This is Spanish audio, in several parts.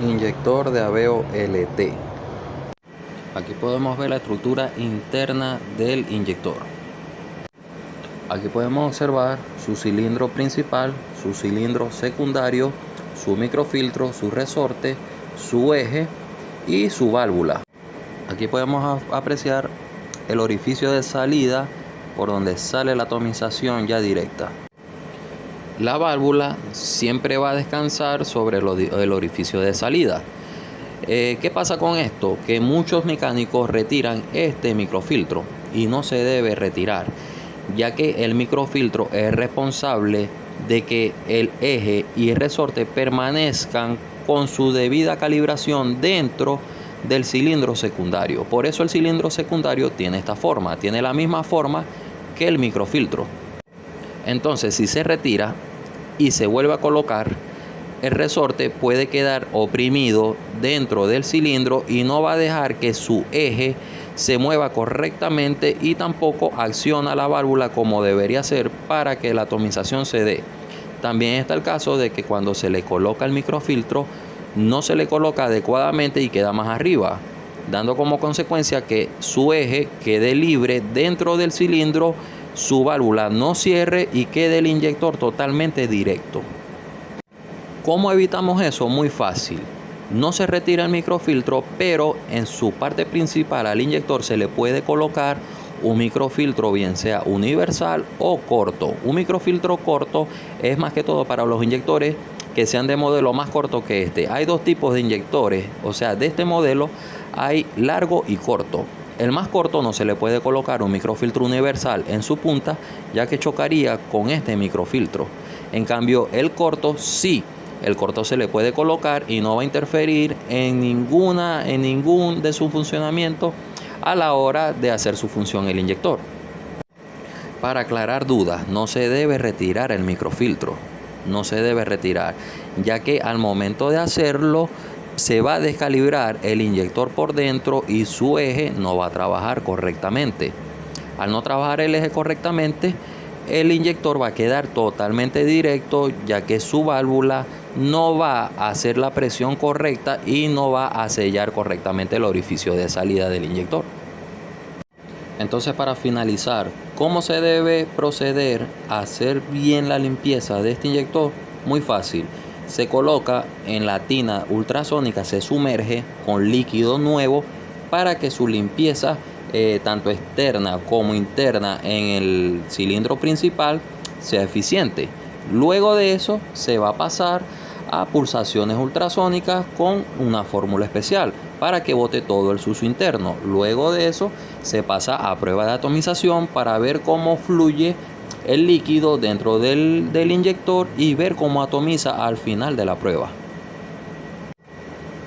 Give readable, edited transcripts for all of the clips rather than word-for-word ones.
Inyector de Aveo LT. Aquí podemos ver la estructura interna del inyector. Aquí podemos observar su cilindro principal, su cilindro secundario, su microfiltro, su resorte, su eje y su válvula. Aquí podemos apreciar el orificio de salida por donde sale la atomización ya directa. La válvula siempre va a descansar sobre el orificio de salida. ¿Qué pasa con esto? Que muchos mecánicos retiran este microfiltro y no se debe retirar, ya que el microfiltro es responsable de que el eje y el resorte permanezcan con su debida calibración dentro del cilindro secundario. Por eso el cilindro secundario tiene esta forma, tiene la misma forma que el microfiltro. Entonces, si se retira y se vuelve a colocar, el resorte puede quedar oprimido dentro del cilindro y no va a dejar que su eje se mueva correctamente y tampoco acciona la válvula como debería ser para que la atomización se dé. También está el caso de que cuando se le coloca el microfiltro no se le coloca adecuadamente y queda más arriba, dando como consecuencia que su eje quede libre dentro del cilindro, su válvula no cierre y quede el inyector totalmente directo. ¿Cómo evitamos eso? Muy fácil. No se retira el microfiltro, pero en su parte principal al inyector se le puede colocar un microfiltro, bien sea universal o corto. Un microfiltro corto es más que todo para los inyectores que sean de modelo más corto que este. Hay dos tipos de inyectores, o sea, de este modelo hay largo y corto. El más corto no se le puede colocar un microfiltro universal en su punta, ya que chocaría con este microfiltro. En cambio, el corto sí. El corto se le puede colocar y no va a interferir en ningún de su funcionamiento a la hora de hacer su función el inyector. Para aclarar dudas, no se debe retirar el microfiltro. No se debe retirar, ya que al momento de hacerlo se va a descalibrar el inyector por dentro y su eje no va a trabajar correctamente. Al no trabajar el eje correctamente, el inyector va a quedar totalmente directo, ya que su válvula no va a hacer la presión correcta y no va a sellar correctamente el orificio de salida del inyector. Entonces, para finalizar, ¿cómo se debe proceder a hacer bien la limpieza de este inyector? Muy fácil. Se coloca en la tina ultrasónica, se sumerge con líquido nuevo para que su limpieza tanto externa como interna en el cilindro principal sea eficiente. Luego de eso se va a pasar a pulsaciones ultrasónicas con una fórmula especial para que bote todo el sucio interno. Luego de eso se pasa a prueba de atomización para ver cómo fluye el líquido dentro del inyector y ver cómo atomiza al final de la prueba.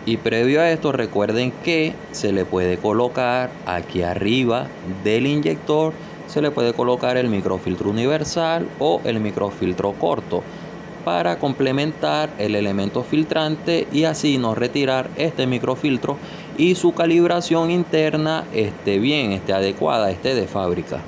Y previo a esto, recuerden que se le puede colocar aquí arriba del inyector, se le puede colocar el microfiltro universal o el microfiltro corto para complementar el elemento filtrante y así no retirar este microfiltro y su calibración interna esté bien, esté adecuada, esté de fábrica.